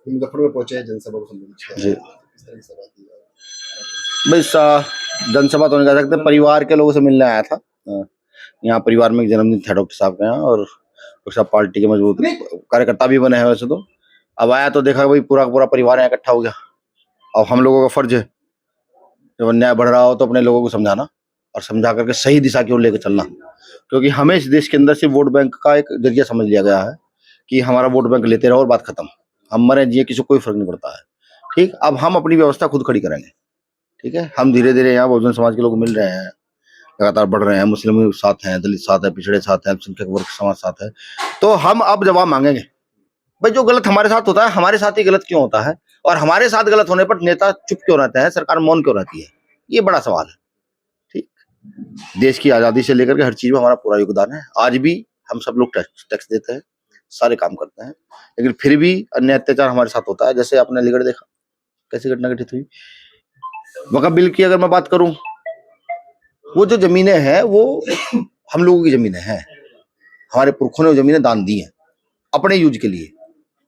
मुजफ्फरपुर में पहुंचे जनसभा को संबोधित किया जी किस तरह की सभा थी? भाई जनसभा तो नहीं कह सकते, परिवार के लोगों से मिलने आया था। यहाँ परिवार में एक जन्मदिन था डॉक्टर साहब के यहाँ, और डॉक्टर साहब पार्टी के मजबूत कार्यकर्ता भी बने हैं वैसे तो। अब आया तो देखा भाई पूरा पूरा परिवार यहाँ इकट्ठा हो गया। अब हम लोगों का फर्ज है जब अन्याय बढ़ रहा हो तो अपने लोगों को समझाना और समझा करके सही दिशा की ओर लेकर चलना, क्योंकि हमें इस देश के अंदर से वोट बैंक का एक जरिया समझ लिया गया है कि हमारा वोट बैंक लेते रहो और बात खत्म, हम मरे जिए किसी को कोई फर्क नहीं पड़ता है। ठीक, अब हम अपनी व्यवस्था खुद खड़ी करेंगे। ठीक है, हम धीरे धीरे यहाँ बहुजन समाज के लोग मिल रहे हैं, लगातार बढ़ रहे हैं, मुस्लिम साथ हैं, दलित साथ है, पिछड़े साथ है, अल्पसंख्यक वर्ग समाज साथ है। तो हम अब जवाब मांगेंगे भाई, जो गलत हमारे साथ होता है हमारे साथ ही गलत क्यों होता है, और हमारे साथ गलत होने पर नेता चुप क्यों रहते हैं, सरकार मौन क्यों रहती है, ये बड़ा सवाल है। ठीक, देश की आजादी से लेकर के हर चीज में हमारा पूरा योगदान है। आज भी हम सब लोग टैक्स देते हैं, सारे काम करते हैं, लेकिन फिर भी अन्याय अत्याचार हमारे साथ होता है। जैसे आपने अलीगढ़ देखा कैसी घटना घटित हुई। वक्फ बिल की अगर मैं बात करूं, वो जो जमीनें हैं वो हम लोगों की जमीनें हैं, हमारे पुरखों ने वो जमीनें दान दी हैं अपने यूज के लिए।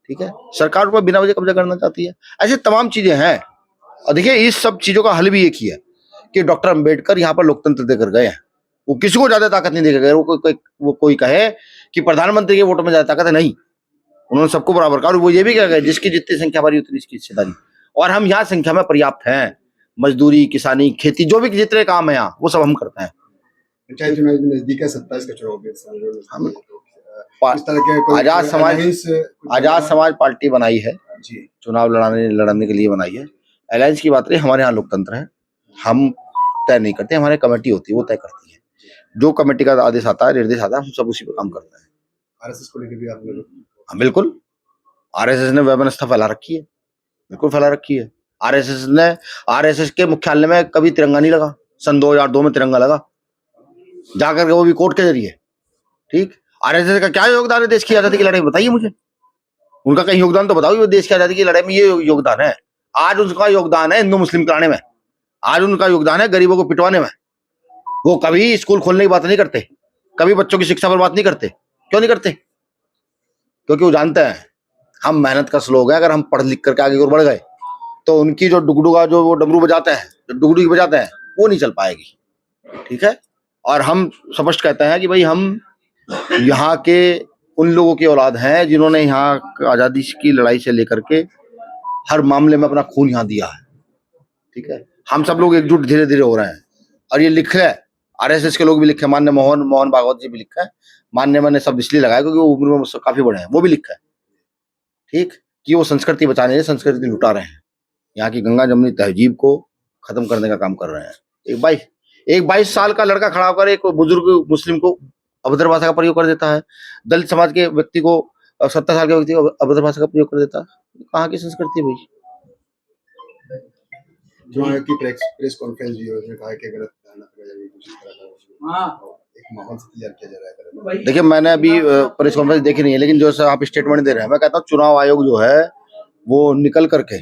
ठीक है, सरकार पर बिना वजह कब्जा करना चाहती है, ऐसे तमाम चीजें हैं। और देखिए इस सब चीजों का हल भी एक ही है कि डॉक्टर अंबेडकर यहाँ पर लोकतंत्र देकर गए हैं, वो किसी को ज्यादा ताकत नहीं देकर गए। वो कोई कहे कि प्रधानमंत्री के वोट में ज्यादा ताकत है, नहीं, उन्होंने सबको बराबर कहा। और वो ये भी कह गए जिसकी जितनी संख्या बढ़ी उतनी इसकी हिस्सेदारी, और हम यहाँ संख्या में पर्याप्त हैं। मजदूरी, किसानी, खेती, जो भी जितने काम है यहाँ वो सब हम करते हैं। पंचायत चुनाव भी नजदीक है, 27 का चुनाव भी हम इस तरह के आजाद समाज पार्टी बनाई है जी, चुनाव लड़ने के लिए बनाई है। अलायंस की बात रही, हमारे यहाँ लोकतंत्र है, हम तय नहीं करते, हमारे कमेटी होती है वो तय करती है। जो कमेटी का आदेश आता है, निर्देश आता है, हम सब उसी पे काम करते हैं। आरएसएस को लेकर भी आप लोग? हाँ बिल्कुल, आरएसएस ने व्यवस्था फैला रखी है, बिल्कुल फैला रखी है। आरएसएस के मुख्यालय में कभी तिरंगा नहीं लगा, सन 2002 में तिरंगा लगा जाकर के, वो भी कोर्ट के जरिए। ठीक, आरएसएस का क्या योगदान है देश की आजादी की लड़ाई में, बताइए मुझे, उनका कहीं योगदान तो बताओ, देश की आजादी की लड़ाई में ये योगदान है। आज उनका योगदान है हिंदू मुस्लिम कराने में, आज उनका योगदान है गरीबों को पिटवाने में। वो कभी स्कूल खोलने की बात नहीं करते, कभी बच्चों की शिक्षा पर बात नहीं करते। क्यों नहीं करते? क्योंकि वो जानते हैं हम मेहनत का लोग हैं, अगर हम पढ़ लिख करके आगे और बढ़ गए तो उनकी जो डुगडुगा जो वो डमरू बजाते हैं, जो डुगडुगी बजाते हैं, वो नहीं चल पाएगी। ठीक है, और हम स्पष्ट कहते हैं कि भाई हम यहाँ के उन लोगों की औलाद हैं जिन्होंने यहाँ आजादी की लड़ाई से लेकर के हर मामले में अपना खून यहाँ दिया है। ठीक है, हम सब लोग एकजुट धीरे धीरे हो रहे हैं, और ये लिखा है, आरएसएस के लोग भी लिखे, मान्य मोहन भागवत जी भी लिखा है, मान्य मैंने सब इसलिए लगाया क्योंकि वो उम्र में मुझसे काफी बड़े हैं, वो भी लिखा है। ठीक, कि वो संस्कृति बचाने, संस्कृति लुटा रहे हैं, यहाँ की गंगा जमुनी तहजीब को खत्म करने का काम कर रहे हैं। एक 22 साल का लड़का खड़ा होकर एक बुजुर्ग मुस्लिम को अभद्र भाषा का प्रयोग कर देता है, दलित समाज के व्यक्ति को, 70 साल के व्यक्ति को अभद्र भाषा का प्रयोग कर देता है। कहाँ की संस्कृति है भाई? जो की प्रेस कॉन्फ्रेंस भी उसने कहा कि गलत एक माहौल तैयार किया जा रहा है। देखिए मैंने अभी प्रेस कॉन्फ्रेंस देखी नहीं है, लेकिन जो आप स्टेटमेंट दे रहे हैं, मैं कहता हूँ चुनाव आयोग जो है वो निकल करके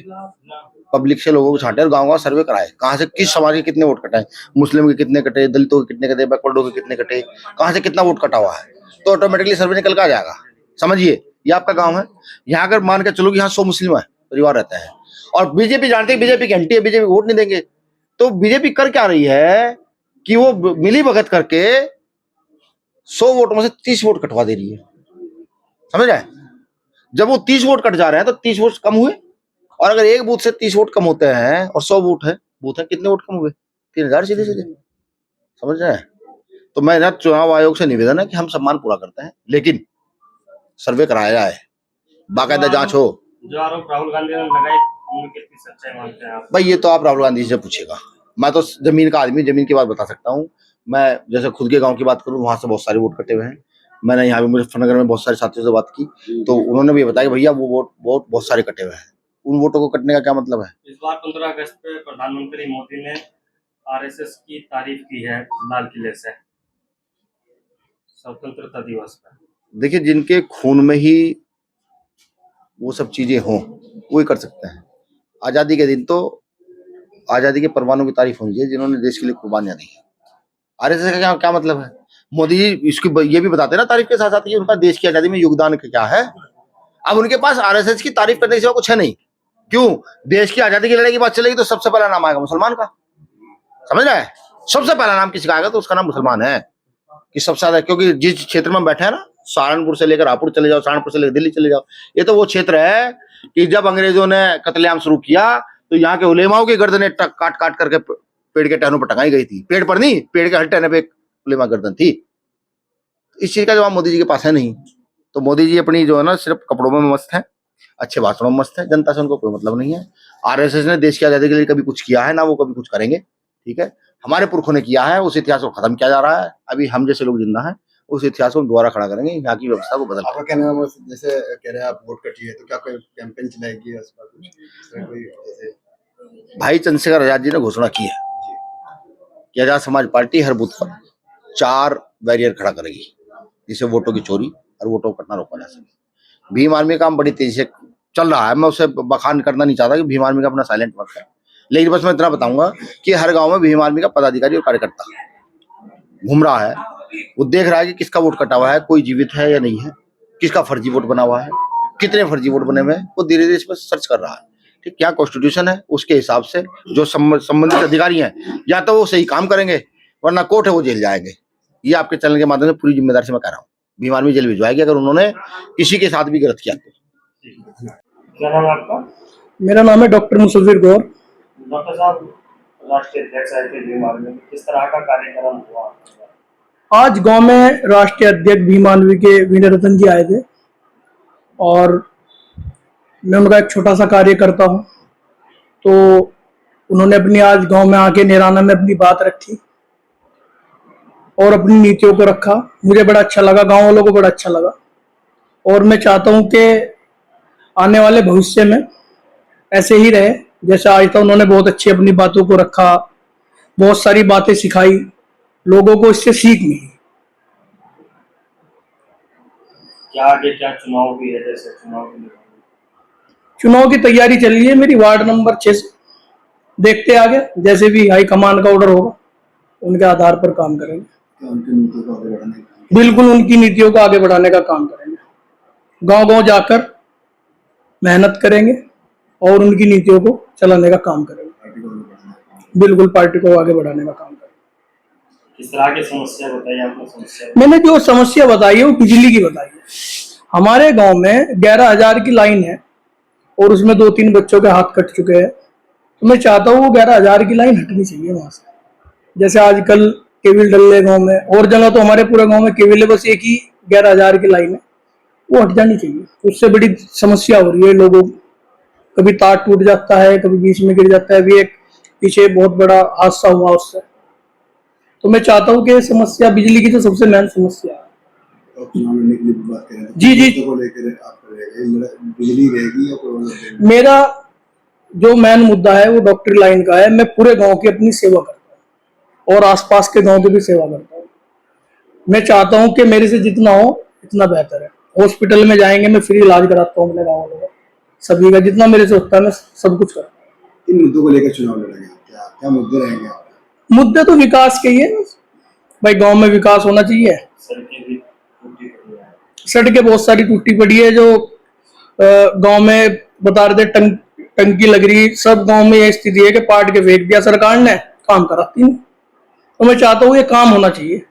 पब्लिक से लोगों को छांटे और गांव-गांव सर्वे कराए, कहाँ से किस समाज के कितने वोट कटे, मुस्लिम के कितने कटे, दलितों के कितने कटे, बैकवर्डों के कितने कटे, कहाँ से कितना वोट कटा हुआ है, तो ऑटोमेटिकली सर्वे निकल कर आ जाएगा। समझिए ये आपका गाँव है, यहाँ अगर मान के चलो कि यहाँ 100 मुस्लिम है परिवार रहते हैं, और बीजेपी जानते हैं बीजेपी की एंटी है, बीजेपी वोट नहीं देंगे, तो बीजेपी कर क्या रही है कि वो मिली भगत करके 100 वोट में से 30 वोट कटवा दे रही है। समझ रहे हैं? जब वो 30 वोट कट जा रहे हैं तो 30 वोट कम हुए, और अगर एक बूथ से 30 वोट कम होते हैं और 100 वोट है कितने वोट कम हुए? 3000 सीधे सीधे। समझ रहे हैं? तो मेरा चुनाव आयोग से निवेदन है कि हम सम्मान पूरा करते हैं, लेकिन सर्वे कराया जाए, बाकायदा जांच हो। जो आरोप राहुल गांधी ने लगाए उनकी सच्चाई मानते हैं आप? भाई ये तो आप राहुल गांधी से पूछेगा, मैं तो जमीन का आदमी, जमीन की बात बता सकता हूँ। मैं जैसे खुद के गांव की बात करूँ, वहां से बहुत सारे वोट कटे हुए हैं। मैंने यहाँ भी मुजफ्फरनगर में बहुत सारे साथियों से बात की, तो उन्होंने भी बताया कि भैया वो वोट बहुत सारे कटे हुए हैं। उन वोटों को कटने का क्या मतलब है? इस बार 15 अगस्त पे प्रधानमंत्री मोदी ने आरएसएस की तारीफ की है लाल किले से स्वतंत्रता दिवस पर। देखिए जिनके खून में ही वो सब चीजें हों वो ही कर सकते हैं। आजादी के दिन तो आजादी के परवानों की तारीफ होनी चाहिए जिन्होंने देश के लिए कुर्बानियां दी है। आरएसएस का क्या मतलब है? मोदी जी इसकी ये भी बताते हैं ना तारीफ के साथ साथ कि उनका देश की आजादी में योगदान क्या है। अब उनके पास आरएसएस की तारीफ करने के सिवा कुछ है नहीं। क्यों? देश की आजादी की लड़ाई की बात चलेगी तो सबसे पहला नाम आएगा मुसलमान का, समझ रहा है? सबसे पहला नाम किसी का आएगा तो उसका नाम मुसलमान है, कि सबसे ज्यादा, क्योंकि जिस क्षेत्र में बैठे हैं ना, सहारनपुर से लेकर रायपुर चले जाओ, सहारनपुर से लेकर दिल्ली चले जाओ, ये तो वो क्षेत्र है कि जब अंग्रेजों ने कत्लेआम शुरू किया तो यहाँ के उलेमाओं की गर्दनें काट काट करके पेड़ के टहनों पर टंगाई गई थी। पेड़ पर नहीं, पेड़ के हर टहने पे एक उलेमा गर्दन थी। इस चीज का जवाब मोदी जी के पास है नहीं। तो मोदी जी अपनी जो है ना सिर्फ कपड़ों में मस्त है, अच्छे भाषणों में मस्त है, जनता से उनको कोई मतलब नहीं है। आरएसएस ने देश की आजादी के लिए कभी कुछ किया है ना वो कभी कुछ करेंगे, ठीक है? हमारे पुरखों ने किया है, उस इतिहास को खत्म किया जा रहा है। अभी हम जैसे लोग जिंदा हैं, उस इतिहास को दोबारा खड़ा करेंगे, यहाँ की व्यवस्था को बदल। आपका कहना है जैसे कह रहे हैं आप वोट कटिए, तो क्या कोई कैंपेन चलाएगी इस बार कुछ इस तरह कोई जैसे? भाई चंद्रशेखर आजाद जी ने घोषणा की है कि आजाद समाज पार्टी हर बूथ पर 4 बैरियर खड़ा करेगी, जिससे वोटों की चोरी और वोटों को कटना रोका जा सके। भीम आर्मी का काम बड़ी तेजी से चल रहा है, मैं उसे बखान करना नहीं चाहता कि भीम आर्मी का अपना साइलेंट वर्क है, लेकिन बस मैं इतना बताऊंगा कि हर गांव में भीम आर्मी का पदाधिकारी और कार्यकर्ता घूम रहा है। वो देख रहा है कि किसका वोट कटा हुआ है, कोई जीवित है या नहीं है, किसका फर्जी वोट बना हुआ है, कितने फर्जी वोट बने हुए हैं, वो धीरे धीरे इस पर सर्च कर रहा है। ठीक, क्या कॉन्स्टिट्यूशन है उसके हिसाब से जो संबंधित अधिकारी हैं या तो वो सही काम करेंगे, वरना कोर्ट है वो जेल जाएंगे। ये आपके चैनल के माध्यम से पूरी जिम्मेदारी से मैं कह रहा हूँ, भीम आर्मी जेल भिजवाएगी अगर उन्होंने किसी के साथ भी गलत किया तो। क्या नाम है आपका? मेरा नाम है डॉक्टर मुसव्विर गौर। डॉक्टर साहब, राष्ट्रीय अध्यक्ष आए थे भीम आर्मी में, किस तरह का कार्यक्रम हुआ? आज गांव में राष्ट्रीय अध्यक्ष भीम आर्मी के विनय रतन जी आए थे और मैं उनका एक छोटा सा कार्य करता हूं, तो उन्होंने अपनी आज गांव में आके नेराना में अपनी बात रखी और अपनी नीतियों को रखा। मुझे बड़ा अच्छा लगा, गांव वालों को बड़ा अच्छा लगा, और मैं चाहता हूं कि आने वाले भविष्य में ऐसे ही रहे जैसे आज तक। उन्होंने बहुत अच्छी अपनी बातों को रखा, बहुत सारी बातें सिखाई, लोगों को इससे सीख मिली। क्या आगे क्या चुनाव भी है, जैसे चुनाव की तैयारी चल रही है मेरी वार्ड नंबर 6 से, देखते आगे जैसे भी हाई कमान का ऑर्डर होगा उनके आधार पर काम करेंगे। बिल्कुल उनकी नीतियों को आगे बढ़ाने का काम करेंगे, गांव गांव जाकर मेहनत करेंगे और उनकी नीतियों को चलाने का काम करेंगे। बिल्कुल पार्टी को आगे बढ़ाने का काम करेंगे। किस तरह की समस्या बताई आपने? समस्या मैंने जो समस्या बताई है वो बिजली की बताई है। हमारे गांव में 11,000 की लाइन है और उसमें 2-3 बच्चों के हाथ कट चुके हैं, तो मैं चाहता हूँ वो 11,000 की लाइन हटनी चाहिए वहां से। जैसे आजकल केबल डल रहे गाँव में, और जगह तो हमारे पूरे गाँव में केबल है, बस एक ही 11,000 की लाइन है, वो हट जानी चाहिए। उससे बड़ी समस्या हो रही है लोगों को, कभी तार टूट जाता है, कभी बीच में गिर जाता है। अभी एक पीछे बहुत बड़ा हादसा हुआ उससे, तो मैं चाहता हूँ कि समस्या बिजली की तो सबसे मेन समस्या है। जी जी, बिजली रहेगी या कोई? मेरा जो मेन मुद्दा है वो डॉक्टरी लाइन का है। मैं पूरे गांव की अपनी सेवा करता हूँ और आसपास के गांव की भी सेवा करता हूँ। मैं चाहता हूँ कि मेरे से जितना हो इतना बेहतर है। हॉस्पिटल में जाएंगे, मैं फ्री इलाज कराता हूँ अपने गाँव वालों का, सभी का जितना मेरे से होता है मैं सब कुछ करता हूँ। इन मुद्दों को लेकर चुनाव लड़ेंगे, क्या मुद्दे रहेंगे? मुद्दे तो विकास के ही है भाई, गांव में विकास होना चाहिए। सड़कें बहुत सारी टूटी पड़ी है, जो गांव में बता रहे थे टंकी लग रही, सब गांव में यह स्थिति है कि पाट के फेंक दिया सरकार ने, काम कराती नहीं। तो मैं चाहता हूँ ये काम होना चाहिए।